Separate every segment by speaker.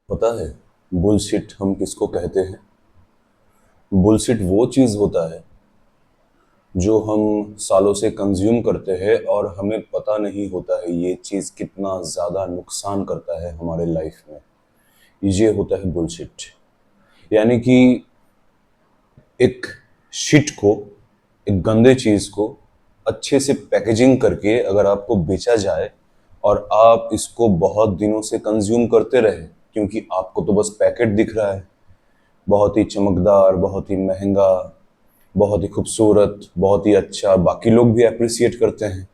Speaker 1: पता है बुलशिट हम किसको कहते हैं? बुलशिट वो चीज होता है जो हम सालों से कंज्यूम करते हैं और हमें पता नहीं होता है ये चीज कितना ज्यादा नुकसान करता है हमारे लाइफ में। ये होता है बुलशिट। यानी कि एक शिट को, एक गंदे चीज को अच्छे से पैकेजिंग करके अगर आपको बेचा जाए और आप इसको बहुत दिनों से कंज्यूम करते रहे, क्योंकि आपको तो बस पैकेट दिख रहा है, बहुत ही चमकदार, बहुत ही महंगा, बहुत ही खूबसूरत, बहुत ही अच्छा, बाकी लोग भी अप्रिसिएट करते हैं,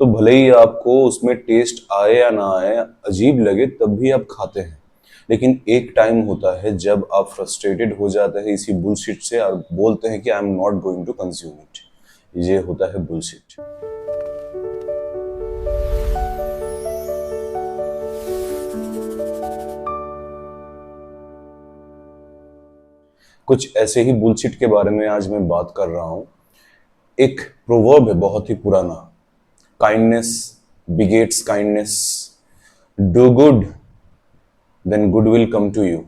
Speaker 1: तो भले ही आपको उसमें टेस्ट आए या ना आए, अजीब लगे, तब भी आप खाते हैं। लेकिन एक टाइम होता है जब आप फ्रस्ट्रेटेड हो जाते हैं इसी बुलशिट से और बोलते हैं कि I am not going to consume it. ये होता है बुलशिट। कुछ ऐसे ही बुलशिट के बारे में आज मैं बात कर रहा हूं। एक प्रोवर्ब है बहुत ही पुराना, kindness begets kindness, do good then good will come to you.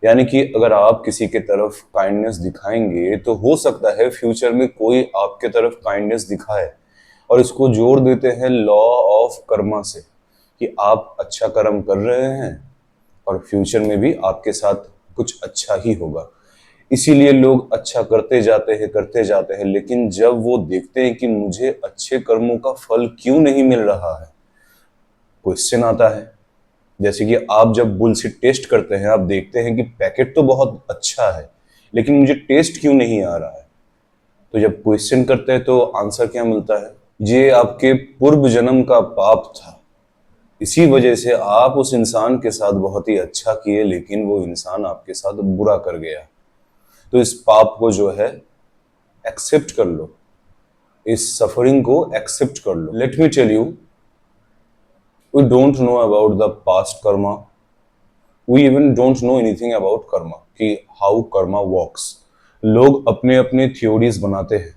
Speaker 1: यानी कि अगर आप किसी के तरफ काइंडनेस दिखाएंगे तो हो सकता है फ्यूचर में कोई आपके तरफ काइंडनेस दिखाए। और इसको जोड़ देते हैं लॉ ऑफ कर्मा से कि आप अच्छा कर्म कर रहे हैं और फ्यूचर में भी आपके साथ कुछ अच्छा ही होगा। इसीलिए लोग अच्छा करते जाते हैं, लेकिन जब वो देखते हैं कि मुझे अच्छे कर्मों का फल क्यों नहीं मिल रहा है, क्वेश्चन आता है। जैसे कि आप जब बुलशिट टेस्ट करते हैं, आप देखते हैं कि पैकेट तो बहुत अच्छा है लेकिन मुझे टेस्ट क्यों नहीं आ रहा है। तो जब क्वेश्चन करते हैं तो आंसर क्या मिलता है? ये आपके पूर्व जन्म का पाप था। इसी वजह से आप उस इंसान के साथ बहुत ही अच्छा किए, लेकिन वो इंसान आपके साथ बुरा कर गया। तो इस पाप को जो है एक्सेप्ट कर लो, इस सफरिंग को एक्सेप्ट कर लो। Let me tell you, we don't know about the past karma, we even don't know anything about karma, कि हाउ कर्मा वर्क्स। लोग अपने अपने थ्योरीज बनाते हैं,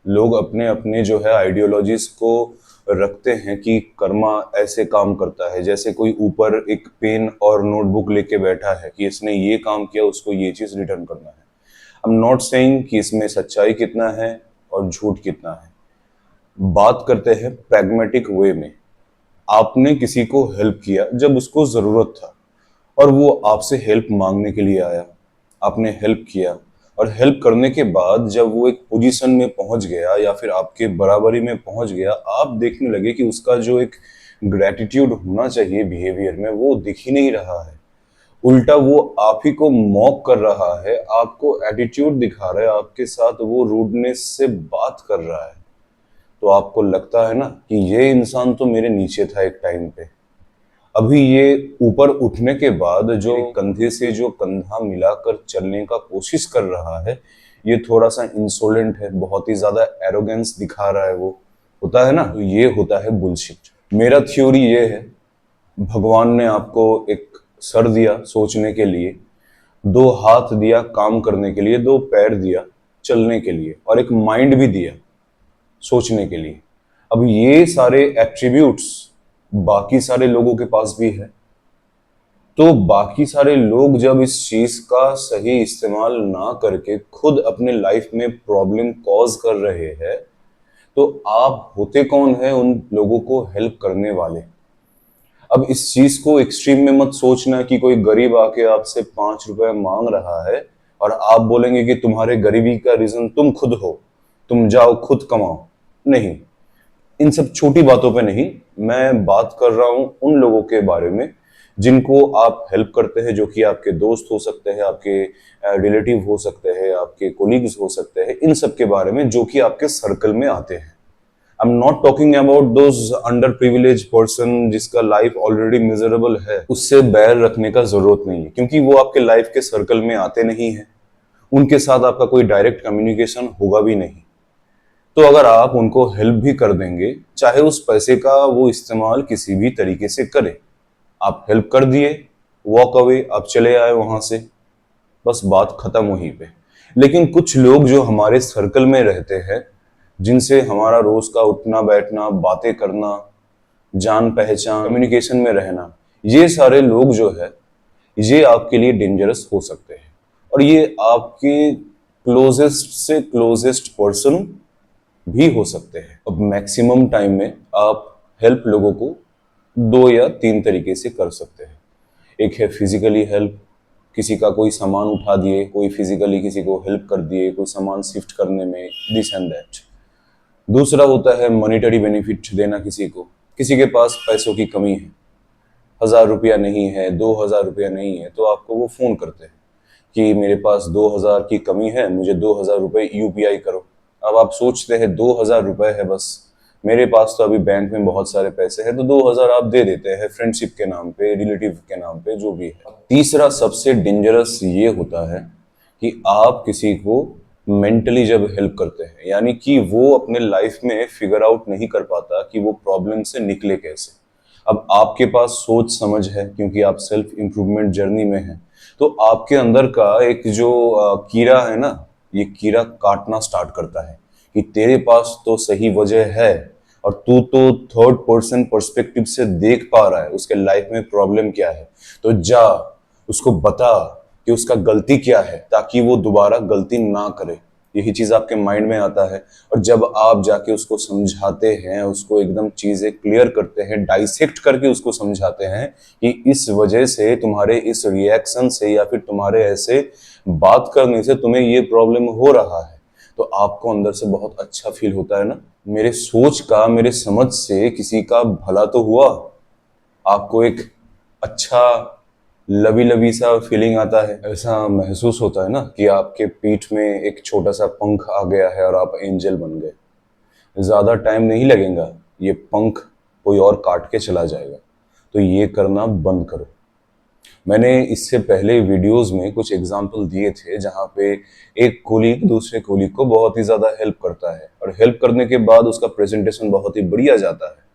Speaker 1: लोग अपने अपने जो है आइडियोलॉजीज को रखते हैं कि कर्मा ऐसे काम करता है। जैसे कोई ऊपर एक पेन और नोटबुक लेके बैठा है कि इसने ये काम किया, उसको ये चीज रिटर्न करना है। आई एम नॉट सेइंग कि इसमें सच्चाई कितना है और झूठ कितना है। बात करते हैं प्रैग्मेटिक वे में। आपने किसी को हेल्प किया जब उसको जरूरत था और वो आपसे हेल्प मांगने के लिए आया, आपने हेल्प किया, और हेल्प करने के बाद जब वो एक पोजीशन में पहुंच गया या फिर आपके बराबरी में पहुंच गया, आप देखने लगे कि उसका जो एक ग्रेटिट्यूड होना चाहिए बिहेवियर में, वो दिख ही नहीं रहा है। उल्टा वो आप ही को मॉक कर रहा है, आपको एटीट्यूड दिखा रहा है, आपके साथ वो रूडनेस से बात कर रहा है। तो आपको लगता है ना कि ये इंसान तो मेरे नीचे था एक टाइम पे, अभी ये ऊपर उठने के बाद जो कंधे से जो कंधा मिलाकर चलने का कोशिश कर रहा है, ये थोड़ा सा इंसोलेंट है, बहुत ही ज्यादा एरोगेंस दिखा रहा है। वो होता है ना, तो ये होता है बुलशिट। मेरा थ्योरी ये है, भगवान ने आपको एक सर दिया सोचने के लिए, दो हाथ दिया काम करने के लिए, दो पैर दिया चलने के लिए, और एक माइंड भी दिया सोचने के लिए। अब ये सारे एट्रीब्यूट्स बाकी सारे लोगों के पास भी है। तो बाकी सारे लोग जब इस चीज का सही इस्तेमाल ना करके खुद अपने लाइफ में प्रॉब्लम कॉज कर रहे हैं, तो आप होते कौन है उन लोगों को हेल्प करने वाले? अब इस चीज को एक्सट्रीम में मत सोचना कि कोई गरीब आके आपसे 5 रुपए मांग रहा है और आप बोलेंगे कि तुम्हारे गरीबी का रीजन तुम खुद हो, तुम जाओ खुद कमाओ। नहीं, इन सब छोटी बातों पे नहीं, मैं बात कर रहा हूं उन लोगों के बारे में जिनको आप हेल्प करते हैं, जो कि आपके दोस्त हो सकते हैं, आपके रिलेटिव हो सकते हैं, आपके कोलीग्स हो सकते हैं, इन सब के बारे में जो कि आपके सर्कल में आते हैं। आई am not talking about those under privilege person जिसका लाइफ ऑलरेडी मिजरेबल है, उससे बैर रखने का जरूरत नहीं है, क्योंकि वो आपके लाइफ के सर्कल में आते नहीं है, उनके साथ आपका कोई डायरेक्ट कम्युनिकेशन होगा भी नहीं। तो अगर आप उनको हेल्प भी कर देंगे, चाहे उस पैसे का वो इस्तेमाल किसी भी तरीके से करे, आप हेल्प कर दिए, वॉक अवे, आप चले आए वहां से, बस बात खत्म वहीं पे। लेकिन कुछ लोग जो हमारे सर्कल में रहते हैं, जिनसे हमारा रोज का उठना बैठना, बातें करना, जान पहचान, कम्युनिकेशन में रहना, ये सारे लोग जो है ये आपके लिए डेंजरस हो सकते हैं। और ये आपके क्लोजेस्ट से क्लोजेस्ट पर्सन भी हो सकते हैं। अब मैक्सिमम टाइम में आप हेल्प लोगों को 2 या 3 तरीके से कर सकते हैं। एक है फिजिकली हेल्प, किसी का कोई सामान उठा दिए, कोई फिजिकली किसी को हेल्प कर दिए, कोई सामान शिफ्ट करने में, दिस एंड दैट। दूसरा होता है मॉनिटरी बेनिफिट देना किसी को। किसी के पास पैसों की कमी है, 1,000 रुपया नहीं है, 2,000 रुपया नहीं है, तो आपको वो फोन करते हैं कि मेरे पास 2,000 की कमी है, मुझे 2,000 रुपये यूपीआई करो। अब आप सोचते हैं 2,000 रुपये है बस, मेरे पास तो अभी बैंक में बहुत सारे पैसे हैं, तो 2,000 आप दे देते हैं फ्रेंडशिप के नाम पे, रिलेटिव के नाम पे, जो भी है। तीसरा सबसे डेंजरस ये होता है कि आप किसी को मेंटली जब हेल्प करते हैं, यानी कि वो अपने लाइफ में फिगर आउट नहीं कर पाता कि वो प्रॉब्लम से निकले कैसे। अब आपके पास सोच समझ है क्योंकि आप सेल्फ इंप्रूवमेंट जर्नी में हैं, तो आपके अंदर का एक जो कीड़ा है ना, ये कीड़ा काटना स्टार्ट करता है कि तेरे पास तो सही वजह है और तू तो थर्ड पर्सन पर्सपेक्टिव से देख पा रहा है उसके लाइफ में प्रॉब्लम क्या है, तो जा उसको बता कि उसका गलती क्या है ताकि वो दोबारा गलती ना करे। यही चीज आपके माइंड में आता है। और जब आप जाके उसको समझाते हैं, उसको एकदम चीजें क्लियर करते हैं, डाइसेक्ट करके उसको समझाते हैं कि इस वजह से, तुम्हारे इस रिएक्शन से या फिर तुम्हारे ऐसे बात करने से तुम्हें ये प्रॉब्लम हो रहा है, तो आपको अंदर से बहुत अच्छा फील होता है ना, मेरे सोच का, मेरे समझ से किसी का भला तो हुआ। आपको एक अच्छा लवी लवी सा फीलिंग आता है, ऐसा महसूस होता है ना कि आपके पीठ में एक छोटा सा पंख आ गया है और आप एंजल बन गए। ज्यादा टाइम नहीं लगेगा, ये पंख कोई और काट के चला जाएगा। तो ये करना बंद करो। मैंने इससे पहले वीडियोस में कुछ एग्जाम्पल दिए थे जहाँ पे एक कोलीग दूसरे कोलीग को बहुत ही ज्यादा हेल्प करता है और हेल्प करने के बाद उसका प्रेजेंटेशन बहुत ही बढ़िया जाता है।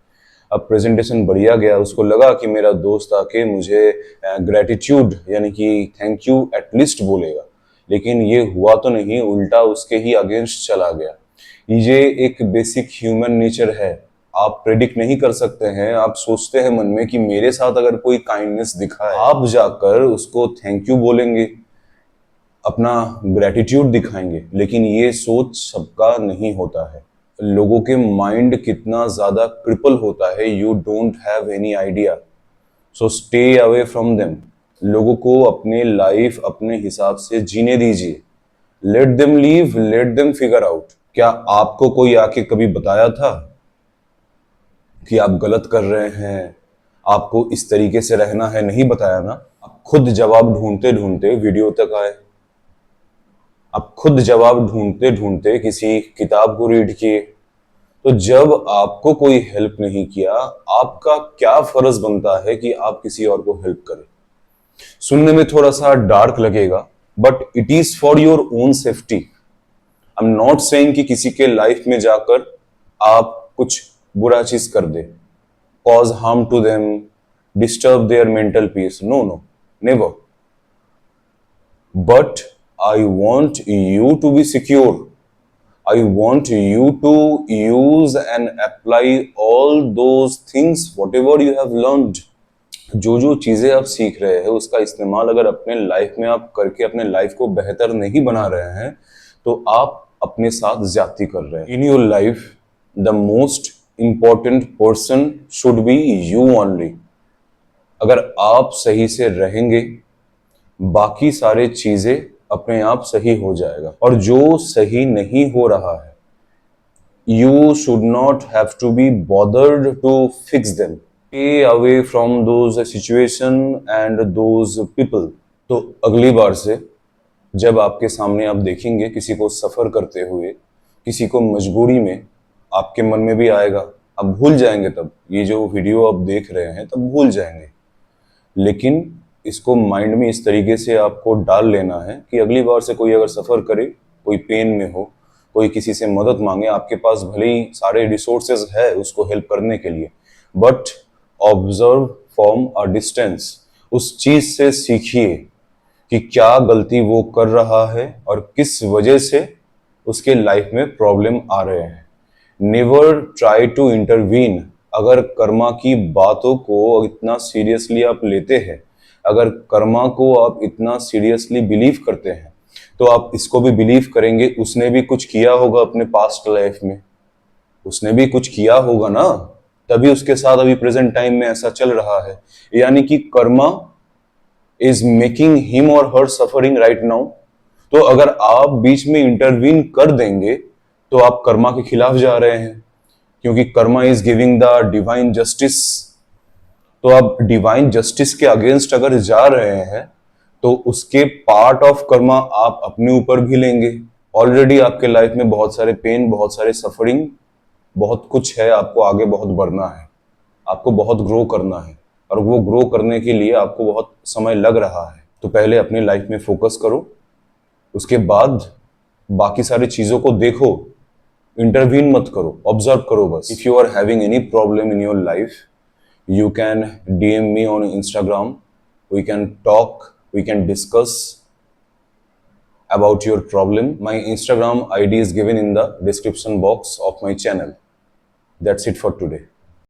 Speaker 1: अब प्रेजेंटेशन बढ़िया गया, उसको लगा कि मेरा दोस्त आके मुझे ग्रेटिट्यूड यानी कि थैंक यू एटलीस्ट बोलेगा, लेकिन ये हुआ तो नहीं, उल्टा उसके ही अगेंस्ट चला गया। ये एक बेसिक ह्यूमन नेचर है, आप प्रेडिक्ट नहीं कर सकते हैं। आप सोचते हैं मन में कि मेरे साथ अगर कोई काइंडनेस दिखाए, आप जाकर उसको थैंक यू बोलेंगे, अपना ग्रेटिट्यूड दिखाएंगे, लेकिन ये सोच सबका नहीं होता है। लोगों के माइंड कितना ज्यादा क्रिपल होता है, you don't have any idea. So stay away from them. लोगों को अपने लाइफ अपने हिसाब से जीने दीजिए। Let them leave, let them figure out. क्या आपको कोई आके कभी बताया था कि आप गलत कर रहे हैं, आपको इस तरीके से रहना है? नहीं बताया ना। आप खुद जवाब ढूंढते ढूंढते वीडियो तक आए, आप खुद जवाब ढूंढते ढूंढते किसी किताब को रीड किए। तो जब आपको कोई हेल्प नहीं किया, आपका क्या फर्ज बनता है कि आप किसी और को हेल्प करें? सुनने में थोड़ा सा डार्क लगेगा, but it is for your own safety. I am not saying कि किसी के लाइफ में जाकर आप कुछ बुरा चीज कर दे, cause harm to them, disturb their mental peace. No no, never. But I want you to be secure. I want you to use and apply all those things, whatever you have learned. जो जो चीजें आप सीख रहे हैं उसका इस्तेमाल अगर अपने लाइफ में आप करके अपने लाइफ को बेहतर नहीं बना रहे हैं, तो आप अपने साथ ज्यादती कर रहे हैं। इन your life the most important person should be you only. अगर आप सही से रहेंगे, बाकी सारे चीजें अपने आप सही हो जाएगा। और जो सही नहीं हो रहा है, you should not have to be bothered to fix them. Stay away from those situation and those people. तो अगली बार से जब आपके सामने आप देखेंगे किसी को सफर करते हुए, किसी को मजबूरी में, आपके मन में भी आएगा, आप भूल जाएंगे तब, ये जो वीडियो आप देख रहे हैं तब भूल जाएंगे। लेकिन इसको माइंड में इस तरीके से आपको डाल लेना है कि अगली बार से कोई अगर सफर करे, कोई पेन में हो, कोई किसी से मदद मांगे, आपके पास भले ही सारे रिसोर्सेज है उसको हेल्प करने के लिए, but observe from a distance. उस चीज से सीखिए कि क्या गलती वो कर रहा है और किस वजह से उसके लाइफ में प्रॉब्लम आ रहे हैं। Never try to intervene. अगर कर्मा की बातों को इतना सीरियसली आप लेते हैं, अगर कर्मा को आप इतना सीरियसली बिलीव करते हैं तो आप इसको भी बिलीव करेंगे उसने भी कुछ किया होगा अपने पास्ट लाइफ में, उसने भी कुछ किया होगा ना, तभी उसके साथ अभी प्रेजेंट टाइम में ऐसा चल रहा है। यानी कि कर्मा इज मेकिंग हिम और हर सफरिंग राइट नाउ। तो अगर आप बीच में इंटरवीन कर देंगे तो आप कर्मा के खिलाफ जा रहे हैं, क्योंकि Karma is giving the divine justice. तो आप डिवाइन जस्टिस के अगेंस्ट अगर जा रहे हैं तो उसके पार्ट ऑफ कर्मा आप अपने ऊपर भी लेंगे। ऑलरेडी आपके लाइफ में बहुत सारे पेन, बहुत सारे सफरिंग, बहुत कुछ है, आपको आगे बहुत बढ़ना है, आपको बहुत ग्रो करना है, और वो ग्रो करने के लिए आपको बहुत समय लग रहा है। तो पहले अपनी लाइफ में फोकस करो, उसके बाद बाकी सारी चीजों को देखो, इंटरवीन मत करो, ऑब्जर्व करो बस। If you are having any problem in your life, you can DM me on Instagram. We can talk, we can discuss about your problem. My Instagram ID is given in the description box of my channel. That's it for today.